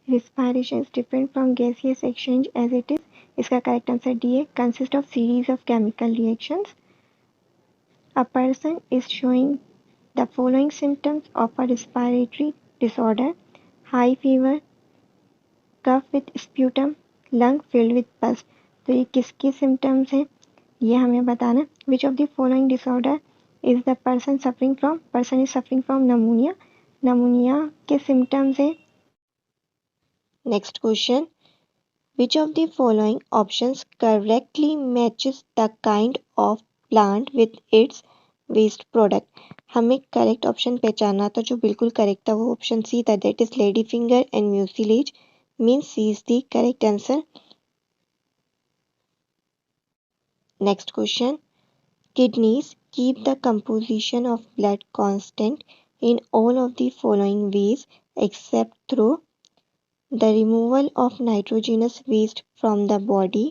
Respiration is different from gaseous exchange as it is. इसका correct answer D है. Consist of series of chemical reactions. A person is showing the following symptoms of a respiratory disorder: high fever, cough with sputum, lung filled with pus. तो ये किसकी symptoms हैं ये हमें बताना. Which of the following disorder is the person suffering from? Person is suffering from pneumonia. Pneumonia के symptoms हैं. Next question. Which of the following options correctly matches the kind of plant with its waste product? हमें correct option पहचानना था. जो बिल्कुल correct था वो option C था, that is lady finger and mucilage. Means C is the correct answer. Next question. Kidneys keep the composition of blood constant in all of the following ways except through the removal of nitrogenous waste from the body,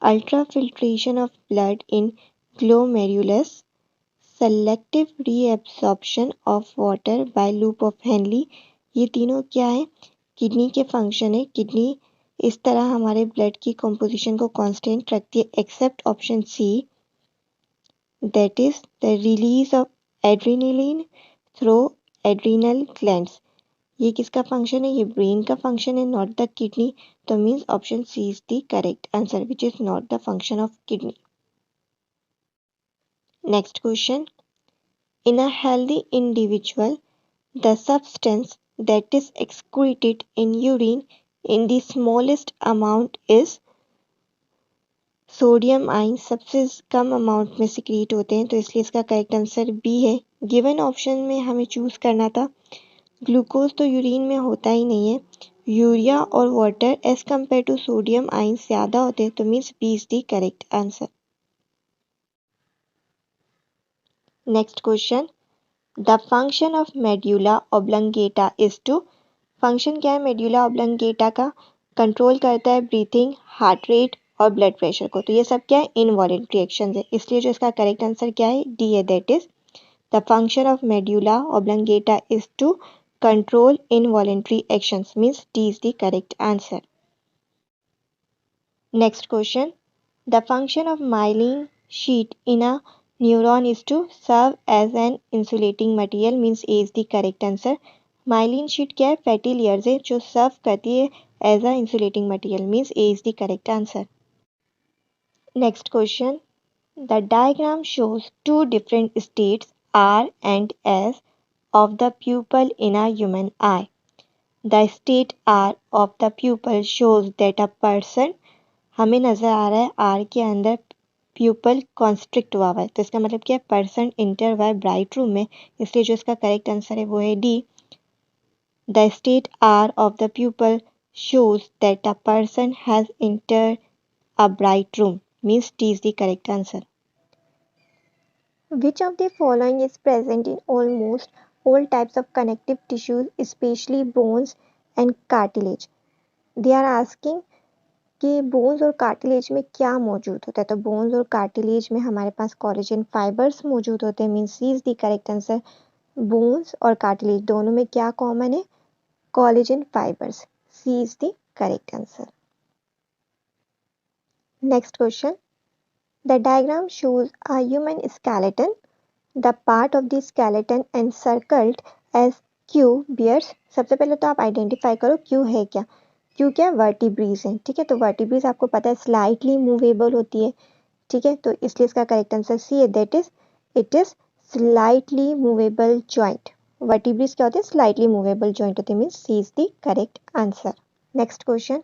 ultrafiltration of blood in glomerulus, selective reabsorption of water by loop of Henle. ये तीनों क्या है? Kidney के function है. Kidney इस तरह हमारे blood की कंपोजिशन को कांस्टेंट रखती है except option C, that is the release of adrenaline through adrenal glands. ये किसका फंक्शन है? ये ब्रेन का फंक्शन है, नॉट द किडनी. तो means option C is the correct answer, which is not the function of kidney. Next question. In a healthy individual, the substance that is excreted in urine in the smallest amount is sodium ion. सबसे कम amount में secrete होते हैं, तो इसलिए इसका correct answer B है. Given option में हमें चूज करना था. ग्लूकोज तो यूरिन में होता ही नहीं है. यूरिया और water as compare to sodium ion ज़्यादा होते हैं, तो means B is the correct answer. Next question. The function of medulla oblongata is to. Function क्या है मेड्यूला ऑब्लंगेटा का? कंट्रोल करता है ब्रीथिंग, हार्ट रेट और ब्लड प्रेशर को. तो ये सब क्या है? इनवॉलेंट्री एक्शंस है. इसलिए जो इसका करेक्ट आंसर क्या है? डी है, that is the function of medulla oblongata is to control involuntary actions. Means D is the correct answer. Next question. The function of myelin sheath in a neuron is to serve as an insulating material. Means A is the correct answer. Myelin sheath क्या है? Fatty layers है जो serve करती है as a insulating material. Means A is the correct answer. Next question. The diagram shows two different states R and S of the pupil in a human eye. The state R of the pupil shows that a person. हमें नजर आ रहा है are के अंदर pupal constrict हुआ है, तो इसका मतलब क्या है? पर्सन इंटर हुआ है ब्राइट रूम में. इसलिए जो इसका करेक्ट आंसर है वो है D. The state R of the pupil shows that a person has entered a bright room. Means D is the correct answer. Which of the following is present in almost all types of connective tissues, especially bones and cartilage? They are asking कि bones और cartilage में क्या मौजूद होता है. तो bones और cartilage में हमारे पास कोलेजन फाइबर्स मौजूद होते हैं. Means C is the correct answer. Bones और कार्टिलेज दोनों में क्या कॉमन है? collagen fibers. C is the correct answer. Next question. The diagram shows a human skeleton. The part of the skeleton encircled as Q bears. सबसे पहले तो आप identify करो Q है क्या. Q क्या? वर्टिब्रीज है. ठीक है, तो वर्टिब्रीज आपको पता है स्लाइटली मूवेबल होती है. ठीक है, तो इसलिए इसका करेक्ट आंसर सी है, that is it is slightly movable joint. Vertebrae क्या होते हैं? स्लाइटली मूवेबल जॉइंट होते हैं. Means C is the correct answer. Next question.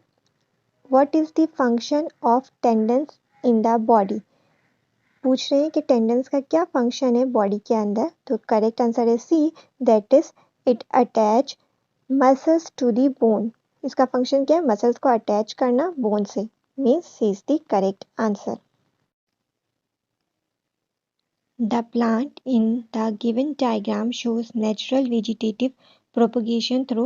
What is the function of tendons in the body? पूछ रहे हैं कि टेंडन्स का क्या फंक्शन है बॉडी के अंदर. तो करेक्ट आंसर है C, that is it attach muscles to the bone. इसका फंक्शन क्या है? मसल्स को अटैच करना बोन से. Means C is the correct answer. The plant in the given diagram shows natural vegetative propagation through.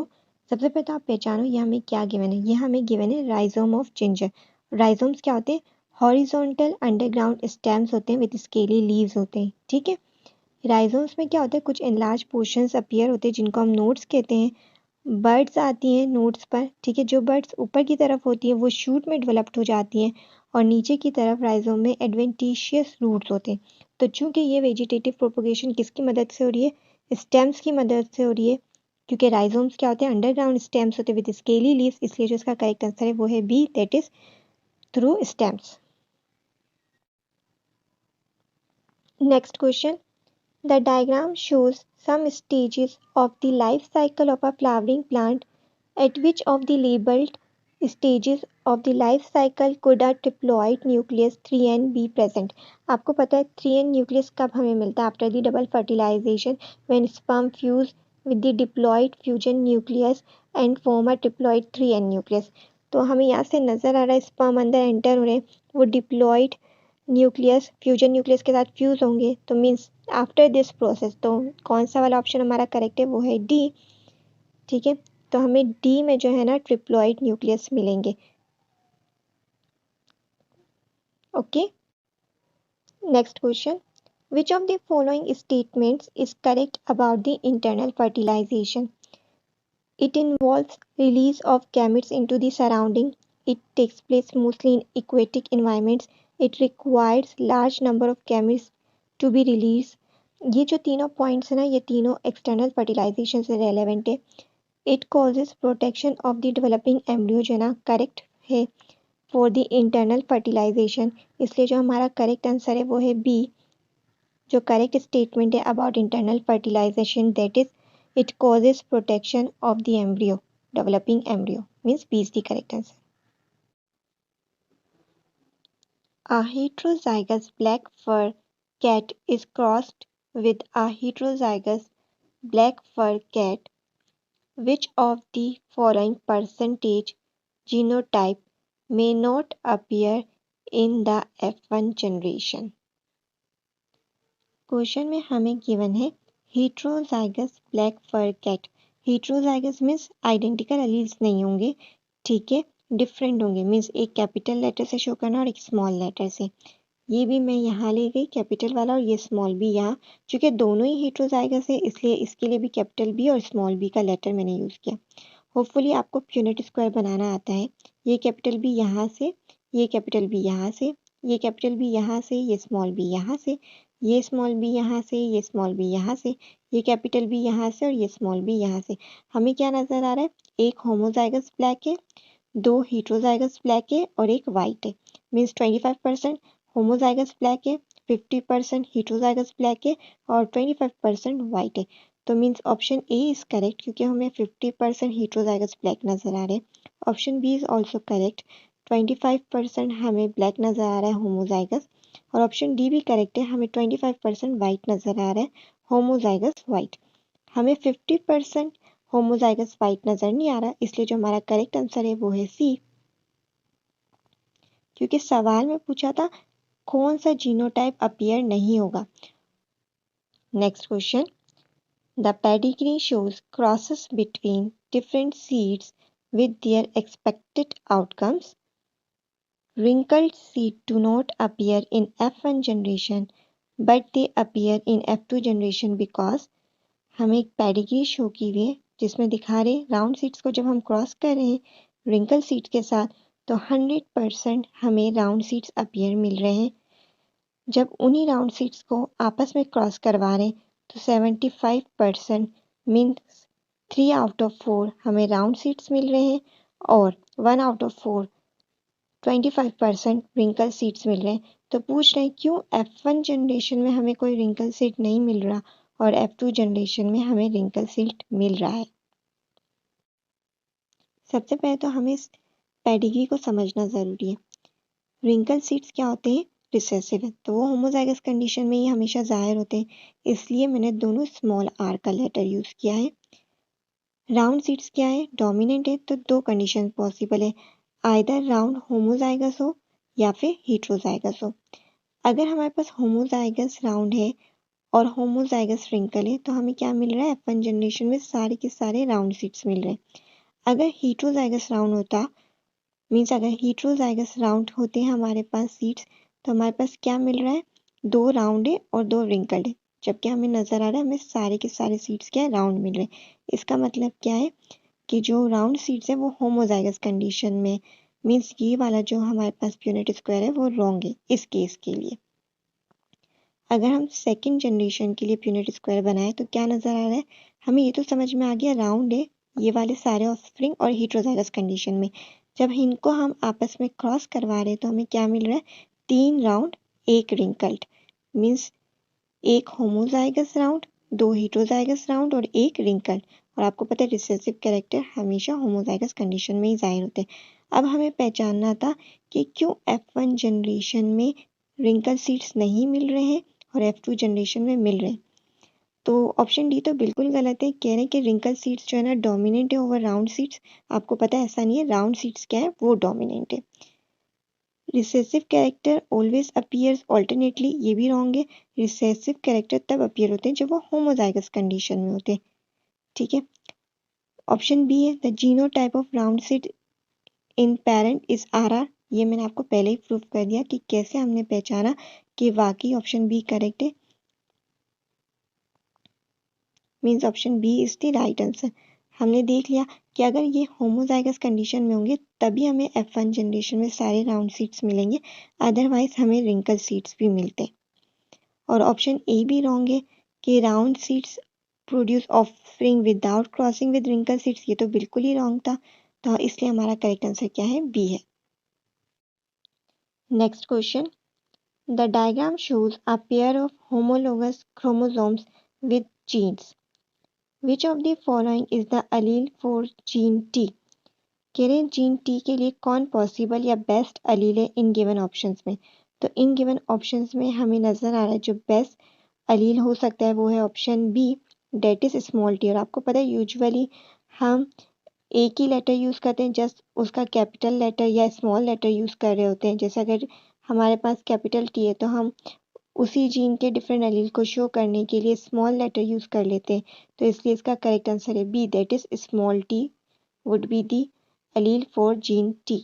सबसे पहले तो आप पहचानो ये हमें क्या गिवन है. ये हमें गिवन है राइजोम ऑफ जिंजर. राइजोम्स क्या होते हैं? हॉरिजॉन्टल अंडरग्राउंड स्टेम्स होते हैं विद स्केली लीव्स होते हैं. ठीक है, राइजोम्स में क्या होता है? कुछ एनलार्ज पोर्शंस अपीयर होते हैं जिनको हम नोड्स कहते हैं. बर्ड्स आती हैं नोड्स पर, ठीक है। जो बर्ड्स ऊपर की तरफ होती हैं वो शूट में डेवलप्ड हो जाती हैं और नीचे की तरफ राइजोम में एडवेंटिशियस रूट्स होते हैं। तो चूंकि ये वेजिटेटिव प्रोपोगेशन किसकी मदद से हो रही है, स्टेम्स की मदद से हो रही है, क्योंकि राइजोम्स क्या होते हैं, अंडरग्राउंड स्टेम्स होते हैं विद स्केली लीव्स, इसलिए जो इसका करेक्ट आंसर है वो है B, that is through stems. Next question, the diagram shows some stages of the life cycle of a flowering plant. At which of the labeled stages of the life cycle could a triploid nucleus 3n be present? आपको पता है 3n nucleus कब हमें मिलता है? After the double fertilisation when sperm fuse with the diploid fusion nucleus and form a triploid 3n nucleus. तो हमें यहाँ से नजर आ रहा है स्पर्म अंदर एंटर हो रहे हैं, वो डिप्लॉइड न्यूक्लियस फ्यूजन न्यूक्लियस के साथ फ्यूज होंगे, तो मीन्स आफ्टर दिस प्रोसेस। तो कौन सा वाला ऑप्शन हमारा करेक्ट है, वो है डी, ठीक है। तो हमें डी में जो है ना ट्रिप्लॉइड न्यूक्लियस मिलेंगे। Okay, next question, which of the following statements is correct about the internal fertilisation? It involves release of gametes into the surrounding. It takes place mostly in aquatic environments. It requires large number of gametes to be released. ये जो तीनों points है ना, ये तीनों external fertilisation से relevant है। It causes protection of the developing embryo, जो ना करेक्ट है फॉर द इंटरनल फर्टिलाइजेशन, इसलिए जो हमारा करेक्ट आंसर है वो है बी। जो करेक्ट स्टेटमेंट है about internal fertilisation, that is it causes protection of the embryo, developing embryo, means B is the correct answer. A heterozygous black fur cat is crossed with a heterozygous black fur cat. Which of the following percentage genotype may not appear in the F1 generation? Question में हमें given है heterozygous black fur cat. heterozygous means identical alleles नहीं होंगे, ठीक है, different होंगे, means एक capital letter से शो करना और एक स्मॉल लेटर से। ये भी मैं यहाँ ले गई कैपिटल वाला और ये स्मॉल बी यहाँ, चूंकि दोनों ही heterozygous है इसलिए इसके लिए भी कैपिटल बी और स्मॉल बी का लेटर मैंने यूज़ किया। होपफुली आपको प्यूनेट स्क्वायर बनाना आता है। ये कैपिटल बी यहाँ से, ये कैपिटल बी यहाँ से, ये कैपिटल बी यहाँ से, ये स्मॉल बी यहाँ से, ये स्मॉल बी यहाँ से, ये स्मॉल बी यहाँ से, ये कैपिटल बी यहाँ से और ये स्मॉल बी यहाँ से। हमें क्या नजर आ रहा है, एक होमोजाइगस ब्लैक है, दो हेट्रोजाइगस ब्लैक है और एक वाइट है। मीन्स 25% होमोजाइगस ब्लैक है, 50% हेट्रोजाइगस ब्लैक है और 25% वाइट है। तो means option A is correct, क्योंकि हमें 50% हेट्रोजाइगस ब्लैक नजर आ रहे हैं। Option B is also correct, 25% हमें ब्लैक नजर आ रहा है होमोजाइगस, और ऑप्शन डी भी करेक्ट है, हमें 25% वाइट नजर आ रहा है होमोजाइगस वाइट। हमें 50% होमोजाइगस वाइट नजर नहीं आ रहा, इसलिए जो हमारा करेक्ट आंसर है वो है सी, क्योंकि सवाल में पूछा था कौन सा जीनोटाइप अपीयर नहीं होगा। Next question, the pedigree shows crosses between different seeds with their expected outcomes. Wrinkled seed do not appear in F1 generation but they appear in F2 generation because हमें एक पेडिग्री शो की हुई है जिसमें दिखा रहे राउंड सीड्स को जब हम क्रॉस कर रहे हैं रिंकल सीड्स के साथ तो 100% हमें राउंड सीड्स अपीयर मिल रहे हैं। जब उन्हीं राउंड सीड्स को आपस में क्रॉस करवा रहे हैं तो 75% मीन्स 3 आउट ऑफ 4 हमें राउंड सीड्स मिल रहे हैं और 1 आउट ऑफ 4 25% रिंकल सीड्स मिल रहे हैं। तो पूछ रहे हैं क्यों F1 जनरेशन में हमें कोई रिंकल सीड नहीं मिल रहा और F2 जनरेशन में हमें रिंकल सीड मिल रहा है। सबसे पहले तो हमें इस पेडिग्री को समझना ज़रूरी है। रिंकल सीड्स क्या होते हैं, रिसेसिव है, तो वो होमोजाइगस कंडीशन में ही हमेशा ज़ाहिर होते हैं, इसलिए मैंने दोनों स्मॉल आर का लेटर यूज़ किया है। राउंड सीड्स क्या है, डोमिनेंट है, तो दो कंडीशन पॉसिबल है, आइदर राउंड होमोजाइगस हो या फिर हेट्रोजाइगस हो। अगर हमारे पास होमोजाइगस राउंड है और होमोजाइगस रिंकल है तो हमें क्या मिल रहा है, F1 जनरेशन में सारे के सारे राउंड सीड्स मिल रहे हैं। अगर हेट्रोजाइगस राउंड होता मीन्स अगर हेट्रोजाइगस राउंड होते हैं हमारे पास सीड्स तो हमारे पास क्या मिल रहा है, दो राउंड है और दो रिंकल्ड है, जबकि हमें नजर आ रहा है हमें सारे के सारे सीड्स क्या है, राउंड मिल रहे हैं। इसका मतलब क्या है, कि जो राउंड सीड्स है वो होमोजाइगस कंडीशन में, मीन्स ये वाला जो हमारे पास प्यूनेट स्क्वायर है वो रॉन्ग है इस केस के लिए। अगर हम सेकंड जनरेशन के लिए प्यूनेट स्क्वायर बनाए तो क्या नज़र आ रहा है, हमें ये तो समझ में आ गया राउंड है ये वाले सारे ऑफस्प्रिंग और हेटेरोजाइगस कंडीशन में। जब इनको हम आपस में क्रॉस करवा रहे हैं तो हमें क्या मिल रहा है, 3 राउंड 1 रिंकल्ड, मीन्स एक होमोजाइगस राउंड, 2 हेटेरोजाइगस राउंड और 1 रिंकल्ड। और आपको पता है रिसेसिव कैरेक्टर हमेशा होमोजाइगस कंडीशन में ही जाहिर होते हैं। अब हमें पहचानना था कि क्यों F1 जनरेशन में रिंकल सीड्स नहीं मिल रहे हैं और F2 जनरेशन में मिल रहे हैं। तो ऑप्शन डी तो बिल्कुल गलत है, कह रहे हैं कि रिंकल सीड्स जो है ना डोमिनेंट है ओवर राउंड सीड्स। आपको पता है ऐसा नहीं है, राउंड सीड्स क्या है वो डोमिनेंट है। Recessive character always appears alternately, ये भी रॉन्ग है। रिसेसिव कैरेक्टर तब अपीयर होते हैं जब वो होमोजाइगस कंडीशन में होते हैं। ठीक है, ऑप्शन बी है the genotype of round seed in parent is RR। ये मैंने आपको पहले ही प्रूव कर दिया कि कैसे हमने पहचाना कि वाकई ऑप्शन बी करेक्ट है, means option B is the right answer. हमने देख लिया कि अगर ये होमोजाइगस कंडीशन में होंगे तभी हमें F1 जनरेशन में सारे राउंड सीड्स मिलेंगे, अदरवाइज हमें रिंकल सीड्स भी मिलते हैं। और ऑप्शन ए भी रॉन्ग है कि round seeds produce offspring without crossing with wrinkle seeds, ये तो बिल्कुल ही रॉन्ग था। तो इसलिए हमारा करेक्ट आंसर क्या है, बी है। Next question, the diagram shows a pair of homologous chromosomes with genes, which of the following is the allele for gene T. कह रहे हैं जीन टी के लिए कौन पॉसिबल या बेस्ट अलील है इन गिवन ऑप्शंस में। तो इन गिवन ऑप्शंस में हमें नजर आ रहा है जो बेस्ट अलील हो सकता है वो है option B, that is small T. और आपको पता है यूजुअली हम एक ही लेटर यूज करते हैं, जस्ट उसका कैपिटल लेटर या स्मॉल लेटर यूज कर रहे होते हैं। जैसे अगर हमारे पास कैपिटल टी है तो हम उसी जीन के डिफरेंट अलील को शो करने के लिए स्मॉल लेटर यूज कर लेते हैं। तो इसलिए इसका करेक्ट आंसर है B, that is small T would be the allele for gene T.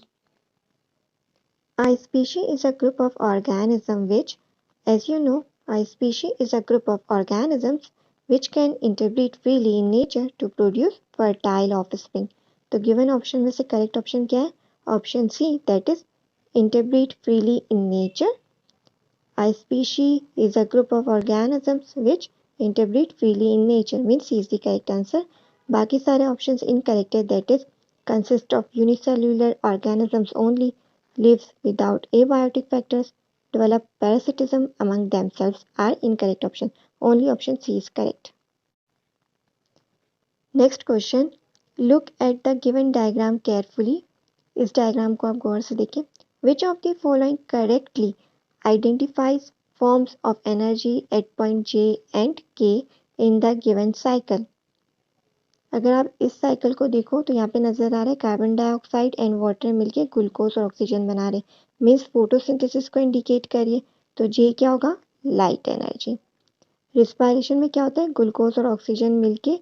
A species is a group of organisms which, as you know, a species is a group of organisms which can interbreed freely in nature to produce fertile offspring. तो given option में से correct option क्या है, option C, that is interbreed freely in nature. A species is a group of organisms which interbreed freely in nature, means C is the correct answer. बाकी सारे options incorrect है, that is consist of unicellular organisms only, lives without abiotic factors, develop parasitism among themselves are incorrect option. Only option C is correct. Next question, look at the given diagram carefully. इस diagram को आप गौर से देखें. Which of the following correctly identifies forms of energy at point J and K in the given cycle? अगर आप इस cycle को देखो तो यहाँ पे नजर आ रहा है कार्बन डाइऑक्साइड एंड वाटर मिलके ग्लूकोज और ऑक्सीजन बना रहे, मीन्स फोटोसिंथेसिस को इंडिकेट करिए। तो जे क्या होगा, लाइट एनर्जी। रिस्पायरेशन में क्या होता है, ग्लूकोज और ऑक्सीजन मिलके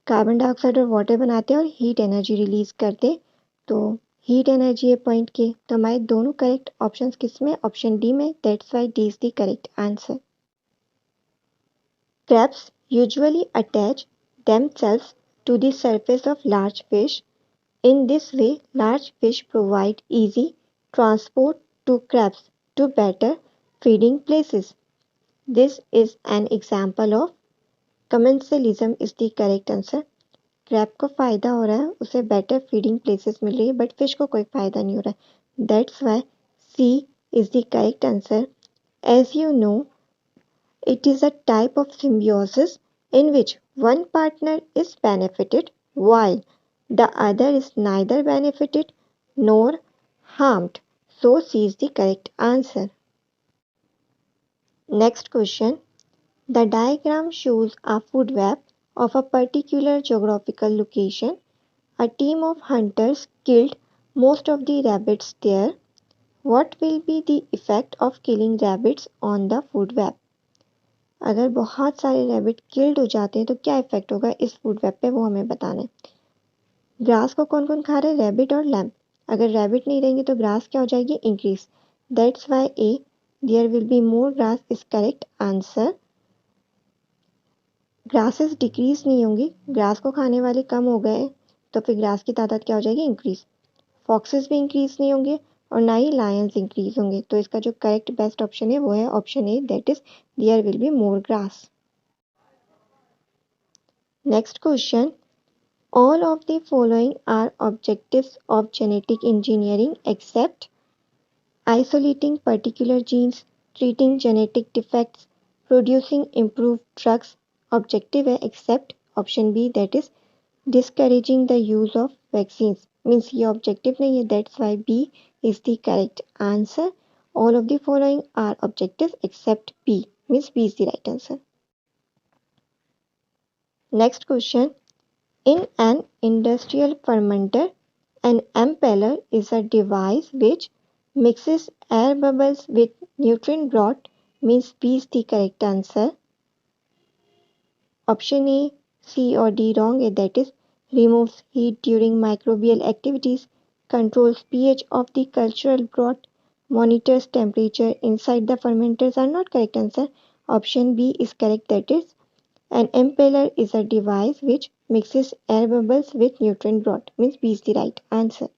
कार्बन डाइऑक्साइड और वाटर बनाते हैं और हीट एनर्जी रिलीज करते, तो हीट एनर्जी है पॉइंट के। तो हमारे दोनों करेक्ट ऑप्शन किस में, ऑप्शन डी में, that's Y D is the correct answer. Crabs usually attach themselves to the surface of large fish. In this way, large fish provide easy transport to crabs to better feeding places. This is an example of commensalism is the correct answer. Crab को फायदा हो रहा है, उसे better feeding places मिल रही है, but fish को कोई फायदा नहीं हो रहा है। That's why C is the correct answer. As you know, it is a type of symbiosis in which one partner is benefited while the other is neither benefited nor harmed. So C is the correct answer. Next question. The diagram shows a food web of a particular geographical location. A team of hunters killed most of the rabbits there. What will be the effect of killing rabbits on the food web? अगर बहुत सारे rabbit killed हो जाते हैं तो क्या effect होगा इस फूड वेब पे, वो हमें बताना है। ग्रास को कौन कौन खा रहे हैं, रैबिट और लैम्प। अगर रैबिट नहीं रहेंगे तो ग्रास क्या हो जाएगी, increase. That's why A, there will be more grass is correct answer. Grasses decrease नहीं होंगी, ग्रास को खाने वाले कम हो गए तो फिर ग्रास की तादाद क्या हो जाएगी, इंक्रीज। फॉक्सेस भी इंक्रीज नहीं होंगे और ना ही लायंस इंक्रीज होंगे। तो इसका जो करेक्ट बेस्ट ऑप्शन है वो है option A, that is there will be more grass. Next question, all of the following are objectives of genetic engineering except isolating particular genes, treating genetic defects, producing improved drugs. Objective है except option B, that is discouraging the use of vaccines. Means ये objective नहीं है, that's why B is the correct answer. All of the following are objectives except B. Means B is the right answer. Next question. In an industrial fermenter, an impeller is a device which mixes air bubbles with nutrient broth. Means B is the correct answer. Option A, C or D wrong है, that is removes heat during microbial activities, controls pH of the cultural broth, monitors temperature inside the fermenters are not correct answer. Option B is correct, that is an impeller is a device which mixes air bubbles with nutrient broth. Means B is the right answer.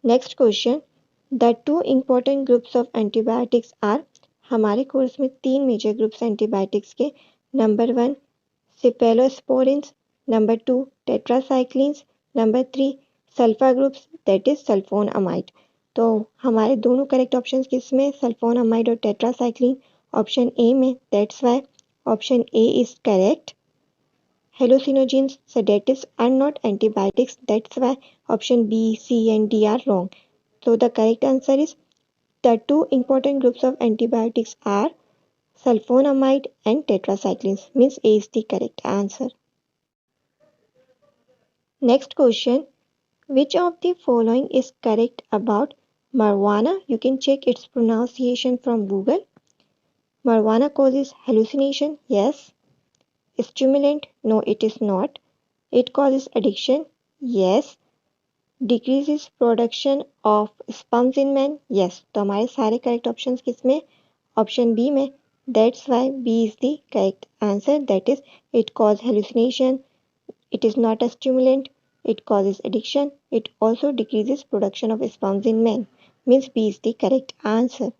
Next question. The two important groups of antibiotics are, हमारे course में 3 major groups antibiotics के, number 1 cephalosporins, number 2 tetracyclines, number 3 sulpha groups that is sulphonamide. तो हमारे दोनों correct options किसमें, sulphonamide और tetracycline, option A में, that's why option A is correct. Hallucinogens, sedatives are not antibiotics. That's why option B, C and D are wrong. So the correct answer is the two important groups of antibiotics are sulfonamide and tetracyclines. Means A is the correct answer. Next question. Which of the following is correct about marijuana? You can check its pronunciation from Google. Marijuana causes hallucination. Yes. Stimulant? No, it is not. It causes addiction. Yes. Decreases production of sperms in men. Yes. तो हमारे सारे correct option किसमें, option B में, that's why B is the correct answer, that is it cause hallucination, it is not a stimulant, it causes addiction, it also decreases production of sperms in men. Means B is the correct answer.